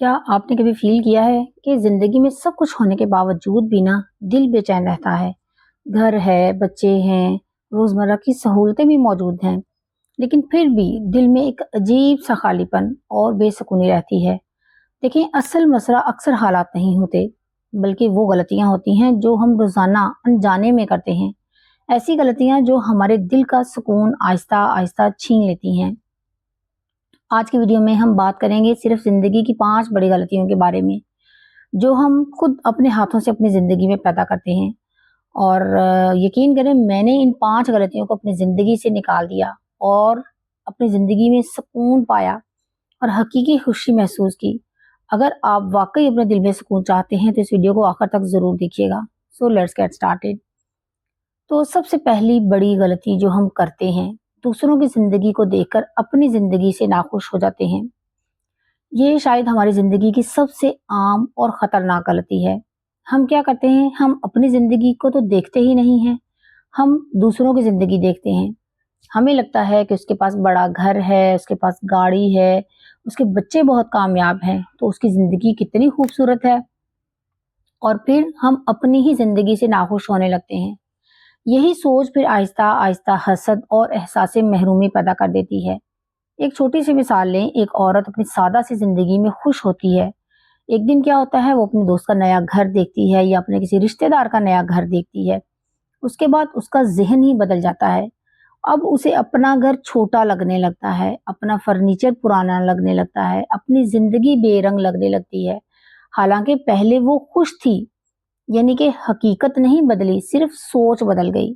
क्या आपने कभी फील किया है कि जिंदगी में सब कुछ होने के बावजूद भी ना दिल बेचैन रहता है। घर है, बच्चे हैं, रोजमर्रा की सहूलतें भी मौजूद हैं, लेकिन फिर भी दिल में एक अजीब सा खालीपन और बेसुकूनी रहती है। देखिए, असल मसला अक्सर हालात नहीं होते, बल्कि वो गलतियां होती हैं जो हम रोजाना अनजाने में करते हैं। ऐसी गलतियां जो हमारे दिल का सुकून आहिस्ता आहिस्ता छीन लेती हैं। आज की वीडियो में हम बात करेंगे सिर्फ जिंदगी की 5 बड़ी गलतियों के बारे में, जो हम खुद अपने हाथों से अपनी ज़िंदगी में पैदा करते हैं। और यकीन करें, मैंने इन 5 गलतियों को अपनी ज़िंदगी से निकाल दिया और अपनी ज़िंदगी में सुकून पाया और हकीकी खुशी महसूस की। अगर आप वाक़ई अपने दिल में सुकून चाहते हैं तो इस वीडियो को आखिर तक ज़रूर देखिएगा। So let's get started. तो सबसे पहली बड़ी गलती जो हम करते हैं, दूसरों की ज़िंदगी को देखकर अपनी ज़िंदगी से नाखुश हो जाते हैं। ये शायद हमारी ज़िंदगी की सबसे आम और ख़तरनाक गलती है। हम क्या करते हैं, हम अपनी ज़िंदगी को तो देखते ही नहीं हैं, हम दूसरों की ज़िंदगी देखते हैं। हमें लगता है कि उसके पास बड़ा घर है, उसके पास गाड़ी है, उसके बच्चे बहुत कामयाब हैं, तो उसकी ज़िंदगी कितनी खूबसूरत है। और फिर हम अपनी ही ज़िंदगी से नाखुश होने लगते हैं। यही सोच फिर आहिस्ता आहिस्ता हसद और एहसास महरूमी पैदा कर देती है। एक छोटी सी मिसाल लें, एक औरत अपनी सादा सी जिंदगी में खुश होती है। एक दिन क्या होता है, वो अपने दोस्त का नया घर देखती है या अपने किसी रिश्तेदार का नया घर देखती है। उसके बाद उसका ज़हन ही बदल जाता है। अब उसे अपना घर छोटा लगने लगता है, अपना फर्नीचर पुराना लगने लगता है, अपनी ज़िंदगी बेरंग लगने लगती है। हालांकि पहले वो खुश थी, यानी कि हकीकत नहीं बदली, सिर्फ सोच बदल गई।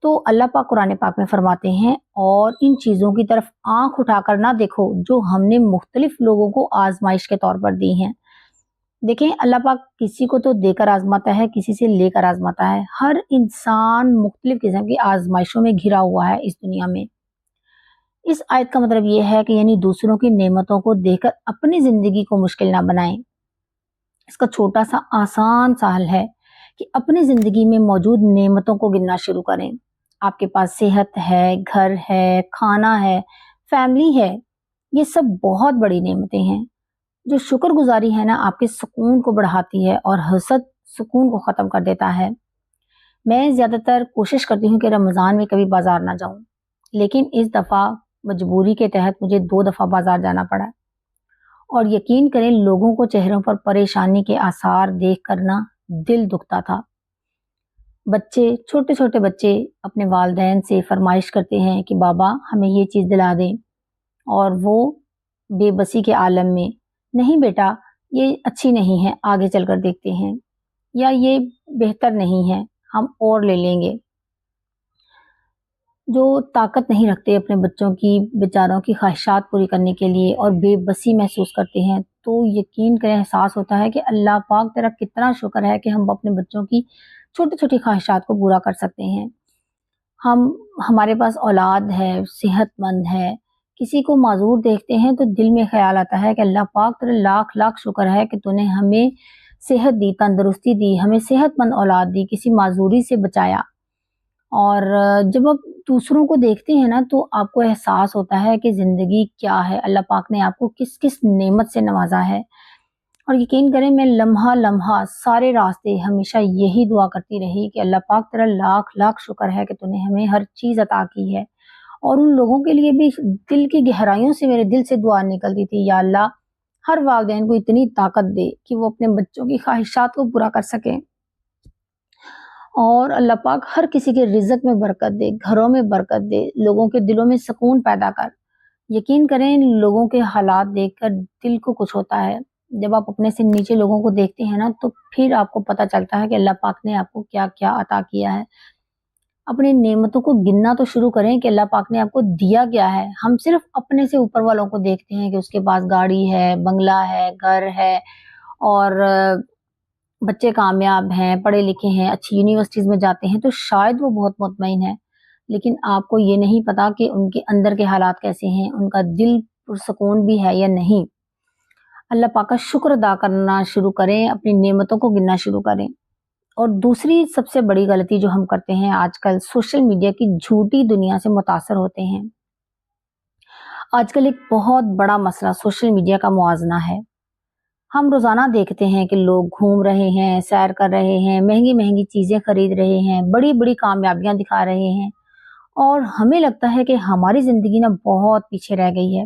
तो अल्लाह पाक कुरान पाक में फरमाते हैं, और इन चीज़ों की तरफ आंख उठाकर ना देखो जो हमने मुख्तलिफ लोगों को आजमाइश के तौर पर दी हैं। देखें, अल्लाह पाक किसी को तो देकर आजमाता है, किसी से लेकर आजमाता है। हर इंसान मुख्तलिफ किस्म की आजमाइशों में घिरा हुआ है इस दुनिया में। इस आयत का मतलब ये है कि यानी दूसरों की नेमतों को देखकर अपनी जिंदगी को मुश्किल ना बनाएं। इसका छोटा सा आसान सा हल है कि अपनी जिंदगी में मौजूद नेमतों को गिनना शुरू करें। आपके पास सेहत है, घर है, खाना है, फैमिली है, ये सब बहुत बड़ी नेमतें हैं। जो शुक्रगुजारी है ना, आपके सुकून को बढ़ाती है और हसद सुकून को ख़त्म कर देता है। मैं ज़्यादातर कोशिश करती हूँ कि रमज़ान में कभी बाज़ार ना जाऊँ, लेकिन इस दफ़ा मजबूरी के तहत मुझे 2 दफ़ा बाज़ार जाना पड़ा। और यकीन करें, लोगों को चेहरों पर परेशानी के आसार देख कर ना दिल दुखता था। बच्चे, छोटे छोटे बच्चे अपने वालिदैन से फरमाइश करते हैं कि बाबा हमें ये चीज़ दिला दें, और वो बेबसी के आलम में, नहीं बेटा ये अच्छी नहीं है, आगे चलकर देखते हैं, या ये बेहतर नहीं है, हम और ले लेंगे। जो ताकत नहीं रखते अपने बच्चों की, बेचारों की ख्वाहिशात पूरी करने के लिए और बेबसी महसूस करते हैं, तो यकीन करें एहसास होता है कि अल्लाह पाक तेरा कितना शुक्र है कि हम अपने बच्चों की छोटी छोटी ख्वाहिशात को पूरा कर सकते हैं। हम हमारे पास औलाद है, सेहतमंद है, किसी को माजूर देखते हैं तो दिल में ख्याल आता है कि अल्लाह पाक तेरा लाख लाख शुक्र है कि तूने हमें सेहत दी, तंदुरुस्ती दी, हमें सेहतमंद औलाद दी, किसी माजूरी से बचाया। और जब आप दूसरों को देखते हैं ना, तो आपको एहसास होता है कि ज़िंदगी क्या है, अल्लाह पाक ने आपको किस किस नेमत से नवाजा है। और यकीन करें, मैं लम्हा लम्हा सारे रास्ते हमेशा यही दुआ करती रही कि अल्लाह पाक तेरा लाख लाख शुक्र है कि तूने हमें हर चीज़ अता की है। और उन लोगों के लिए भी दिल की गहराइयों से मेरे दिल से दुआ निकलती थी, या अल्लाह हर वालिदैन को इतनी ताकत दे कि वो अपने बच्चों की ख्वाहिशात को पूरा कर सकें। और अल्लाह पाक हर किसी के रिज़्क में बरकत दे, घरों में बरकत दे, लोगों के दिलों में सुकून पैदा कर। यकीन करें, लोगों के हालात देखकर दिल को कुछ होता है। जब आप अपने से नीचे लोगों को देखते हैं ना, तो फिर आपको पता चलता है कि अल्लाह पाक ने आपको क्या-क्या अता किया है। अपनी नेमतों को गिनना तो शुरू करें कि अल्लाह पाक ने आपको दिया क्या है। हम सिर्फ़ अपने से ऊपर वालों को देखते हैं कि उसके पास गाड़ी है, बंगला है, घर है, और बच्चे कामयाब हैं, पढ़े लिखे हैं, अच्छी यूनिवर्सिटीज़ में जाते हैं, तो शायद वो बहुत मुतमईन है। लेकिन आपको ये नहीं पता कि उनके अंदर के हालात कैसे हैं, उनका दिल पुरसुकून भी है या नहीं। अल्लाह पाक का शुक्र अदा करना शुरू करें, अपनी नेमतों को गिनना शुरू करें। और दूसरी सबसे बड़ी गलती जो हम करते हैं आजकल, सोशल मीडिया की झूठी दुनिया से मुतासर होते हैं। आजकल एक बहुत बड़ा मसला सोशल मीडिया का मुआजना है। ہم روزانہ دیکھتے ہیں کہ لوگ گھوم رہے ہیں، سیر کر رہے ہیں، مہنگی مہنگی چیزیں خرید رہے ہیں، بڑی بڑی کامیابیاں دکھا رہے ہیں، اور ہمیں لگتا ہے کہ ہماری زندگی نا بہت پیچھے رہ گئی ہے۔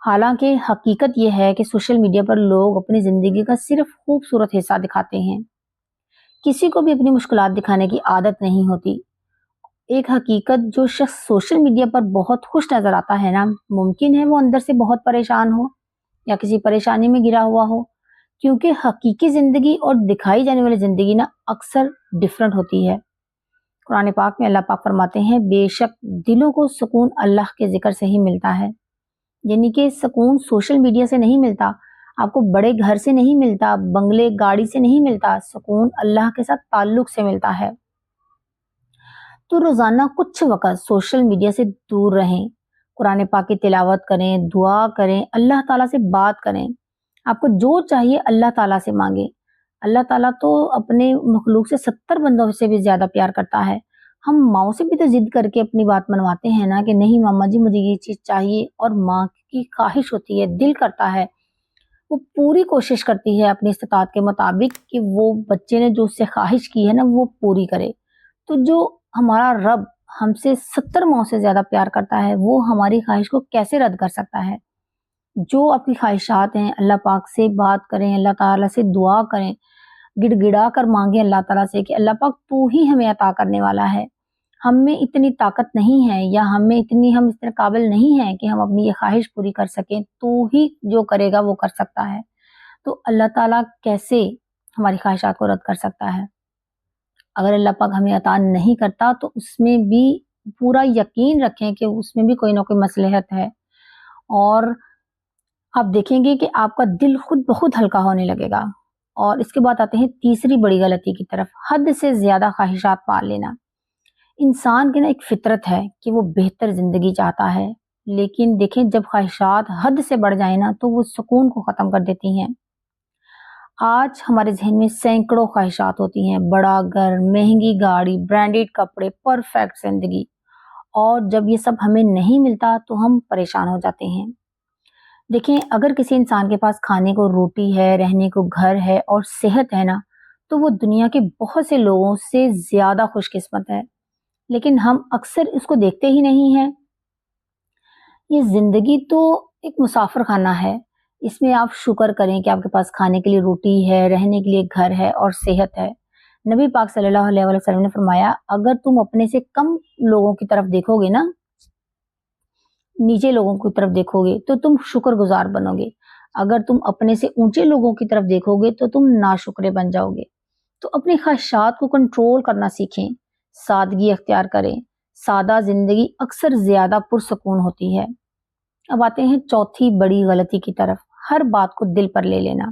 حالانکہ حقیقت یہ ہے کہ سوشل میڈیا پر لوگ اپنی زندگی کا صرف خوبصورت حصہ دکھاتے ہیں۔ کسی کو بھی اپنی مشکلات دکھانے کی عادت نہیں ہوتی۔ ایک حقیقت، جو شخص سوشل میڈیا پر بہت خوش نظر آتا ہے نا، ممکن ہے وہ اندر سے بہت پریشان ہو یا کسی پریشانی میں گرا ہوا ہو، کیونکہ حقیقی زندگی اور دکھائی جانے والی زندگی نا اکثر ڈفرنٹ ہوتی ہے۔ قرآن پاک میں اللہ پاک فرماتے ہیں، بے شک دلوں کو سکون اللہ کے ذکر سے ہی ملتا ہے۔ یعنی کہ سکون سوشل میڈیا سے نہیں ملتا، آپ کو بڑے گھر سے نہیں ملتا، بنگلے گاڑی سے نہیں ملتا، سکون اللہ کے ساتھ تعلق سے ملتا ہے۔ تو روزانہ کچھ وقت سوشل میڈیا سے دور رہیں، قرآن پاک کی تلاوت کریں، دعا کریں، اللہ تعالیٰ سے بات کریں۔ آپ کو جو چاہیے اللہ تعالیٰ سے مانگیں۔ اللہ تعالیٰ تو اپنے مخلوق سے 70 بندوں سے بھی زیادہ پیار کرتا ہے۔ ہم ماؤں سے بھی تو ضد کر کے اپنی بات منواتے ہیں نا، کہ نہیں ماما جی مجھے یہ چیز چاہیے، اور ماں کی خواہش ہوتی ہے، دل کرتا ہے، وہ پوری کوشش کرتی ہے اپنی استطاعت کے مطابق کہ وہ بچے نے جو اس سے خواہش کی ہے نا وہ پوری کرے۔ تو جو ہمارا رب ہم سے 70 ماؤں سے زیادہ پیار کرتا ہے، وہ ہماری خواہش کو کیسے رد کر سکتا ہے؟ جو آپ کی خواہشات ہیں، اللہ پاک سے بات کریں، اللہ تعالیٰ سے دعا کریں، گڑ گڑا کر مانگیں اللہ تعالیٰ سے کہ اللہ پاک تو ہی ہمیں عطا کرنے والا ہے۔ ہم میں اتنی طاقت نہیں ہے، یا ہم اتنے قابل نہیں ہیں کہ ہم اپنی یہ خواہش پوری کر سکیں، تو ہی جو کرے گا وہ کر سکتا ہے۔ تو اللہ تعالیٰ کیسے ہماری خواہشات کو رد کر سکتا ہے؟ اگر اللہ پاک ہمیں عطا نہیں کرتا تو اس میں بھی پورا یقین رکھیں کہ اس میں بھی کوئی نہ کوئی مصلحت ہے، اور آپ دیکھیں گے کہ آپ کا دل خود بخود ہلکا ہونے لگے گا۔ اور اس کے بعد آتے ہیں تیسری بڑی غلطی کی طرف، حد سے زیادہ خواہشات پال لینا۔ انسان کی نا ایک فطرت ہے کہ وہ بہتر زندگی چاہتا ہے، لیکن دیکھیں جب خواہشات حد سے بڑھ جائیں نا تو وہ سکون کو ختم کر دیتی ہیں۔ آج ہمارے ذہن میں سینکڑوں خواہشات ہوتی ہیں، بڑا گھر، مہنگی گاڑی، برانڈیڈ کپڑے، پرفیکٹ زندگی، اور جب یہ سب ہمیں نہیں ملتا تو ہم پریشان ہو جاتے ہیں۔ دیکھیں اگر کسی انسان کے پاس کھانے کو روٹی ہے، رہنے کو گھر ہے اور صحت ہے نا، تو وہ دنیا کے بہت سے لوگوں سے زیادہ خوش قسمت ہے، لیکن ہم اکثر اس کو دیکھتے ہی نہیں ہیں۔ یہ زندگی تو ایک مسافر خانہ ہے، اس میں آپ شکر کریں کہ آپ کے پاس کھانے کے لیے روٹی ہے، رہنے کے لیے گھر ہے اور صحت ہے۔ نبی پاک صلی اللہ علیہ وسلم نے فرمایا، اگر تم اپنے سے کم لوگوں کی طرف دیکھو گے نا، نیچے لوگوں کی طرف دیکھو گے تو تم شکر گزار بنو گے، اگر تم اپنے سے اونچے لوگوں کی طرف دیکھو گے تو تم ناشکرے بن جاؤ گے۔ تو اپنی خواہشات کو کنٹرول کرنا سیکھیں، سادگی اختیار کریں۔ سادہ زندگی اکثر زیادہ پرسکون ہوتی ہے۔ اب آتے ہیں چوتھی بڑی غلطی کی طرف، ہر بات کو دل پر لے لینا۔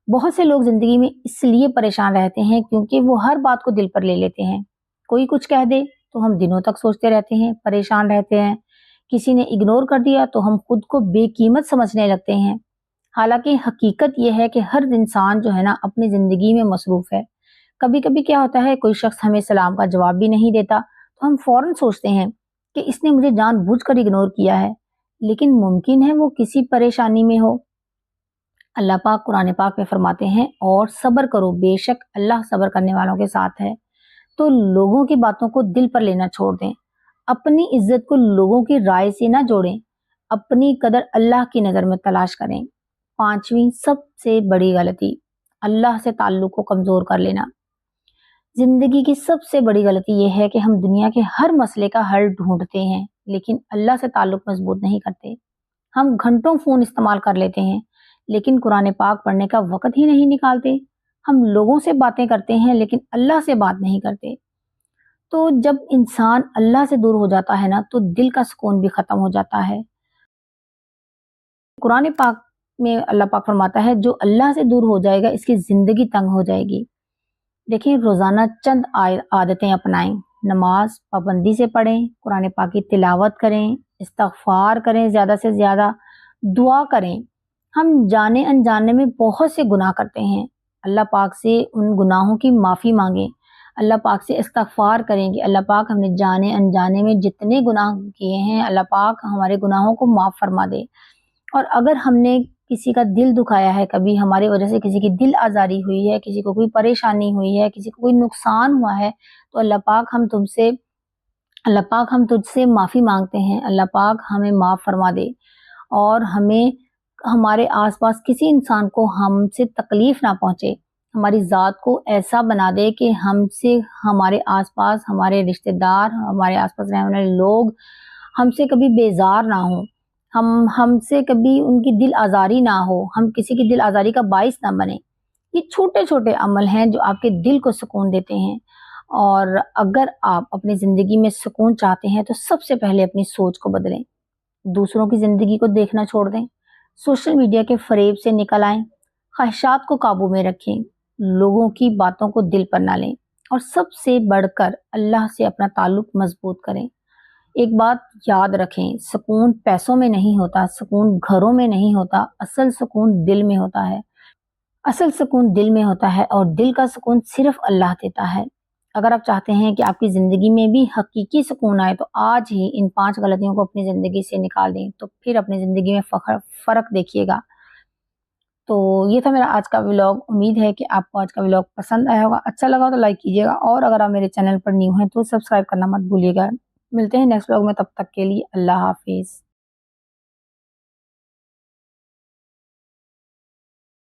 بہت سے لوگ زندگی میں اس لیے پریشان رہتے ہیں کیونکہ وہ ہر بات کو دل پر لے لیتے ہیں۔ کوئی کچھ کہہ دے تو ہم دنوں تک سوچتے رہتے ہیں، پریشان رہتے ہیں۔ کسی نے اگنور کر دیا تو ہم خود کو بے قیمت سمجھنے لگتے ہیں۔ حالانکہ حقیقت یہ ہے کہ ہر انسان جو ہے نا اپنی زندگی میں مصروف ہے۔ کبھی کبھی کیا ہوتا ہے، کوئی شخص ہمیں سلام کا جواب بھی نہیں دیتا تو ہم فوراً سوچتے ہیں کہ اس نے مجھے جان بوجھ کر اگنور کیا ہے، لیکن ممکن ہے وہ کسی پریشانی میں ہو۔ اللہ پاک قرآن پاک میں فرماتے ہیں، اور صبر کرو، بے شک اللہ صبر کرنے والوں کے ساتھ ہے۔ تو لوگوں کی باتوں کو دل پر لینا چھوڑ دیں، اپنی عزت کو لوگوں کی رائے سے نہ جوڑیں، اپنی قدر اللہ کی نظر میں تلاش کریں۔ پانچویں سب سے بڑی غلطی، اللہ سے تعلق کو کمزور کر لینا۔ زندگی کی سب سے بڑی غلطی یہ ہے کہ ہم دنیا کے ہر مسئلے کا حل ڈھونڈتے ہیں، لیکن اللہ سے تعلق مضبوط نہیں کرتے۔ ہم گھنٹوں فون استعمال کر لیتے ہیں، لیکن قرآن پاک پڑھنے کا وقت ہی نہیں نکالتے۔ ہم لوگوں سے باتیں کرتے ہیں لیکن اللہ سے بات نہیں کرتے۔ تو جب انسان اللہ سے دور ہو جاتا ہے نا تو دل کا سکون بھی ختم ہو جاتا ہے۔ قرآن پاک میں اللہ پاک فرماتا ہے، جو اللہ سے دور ہو جائے گا اس کی زندگی تنگ ہو جائے گی۔ دیکھیں روزانہ چند عادتیں اپنائیں، نماز پابندی سے پڑھیں، قرآن پاک کی تلاوت کریں، استغفار کریں، زیادہ سے زیادہ دعا کریں۔ ہم جانے انجانے میں بہت سے گناہ کرتے ہیں، اللہ پاک سے ان گناہوں کی معافی مانگیں، اللہ پاک سے استغفار کریں کہ اللہ پاک ہم نے جانے انجانے میں جتنے گناہ کیے ہیں اللہ پاک ہمارے گناہوں کو معاف فرما دے، اور اگر ہم نے किसी का दिल दुखाया है, कभी हमारी वजह से किसी की दिल आज़ारी हुई है, किसी को कोई परेशानी हुई है, किसी को कोई नुकसान हुआ है, तो अल्लाह पाक हम तुझसे माफ़ी मांगते हैं, अल्लाह पाक हमें माफ़ फरमा दे और हमें हमारे आसपास किसी इंसान को हमसे तकलीफ ना पहुंचे, हमारी ज़ात को ऐसा बना दे कि हमसे हमारे आसपास हमारे रिश्तेदार, हमारे आसपास रहने वाले लोग हमसे कभी बेजार ना हो, हमसे कभी उनकी दिल आज़ारी ना हो, हम किसी की दिल आज़ारी का बाइस ना बने। ये छोटे छोटे अमल हैं जो आपके दिल को सुकून देते हैं। और अगर आप अपनी ज़िंदगी में सुकून चाहते हैं तो सबसे पहले अपनी सोच को बदलें, दूसरों की ज़िंदगी को देखना छोड़ दें, सोशल मीडिया के फ़रेब से निकल आएं, ख्वाहिशात को काबू में रखें, लोगों की बातों को दिल पर ना लें और सबसे बढ़कर अल्लाह से अपना ताल्लुक मजबूत करें। एक बात याद रखें, सुकून पैसों में नहीं होता, सुकून घरों में नहीं होता, असल सुकून दिल में होता है। असल सुकून दिल में होता है और दिल का सुकून सिर्फ अल्लाह देता है। अगर आप चाहते हैं कि आपकी ज़िंदगी में भी हकीकी सुकून आए तो आज ही इन 5 गलतियों को अपनी ज़िंदगी से निकाल दें, तो फिर अपनी ज़िंदगी में फ़र्क देखिएगा। तो ये था मेरा आज का व्लॉग। उम्मीद है कि आपको आज का व्लॉग पसंद आया होगा, अच्छा लगा हो तो लाइक कीजिएगा और अगर आप मेरे चैनल पर न्यू हैं तो सब्सक्राइब करना मत भूलिएगा। मिलते हैं नेक्स्ट व्लॉग में, तब तक के लिए अल्लाह हाफ़िज़।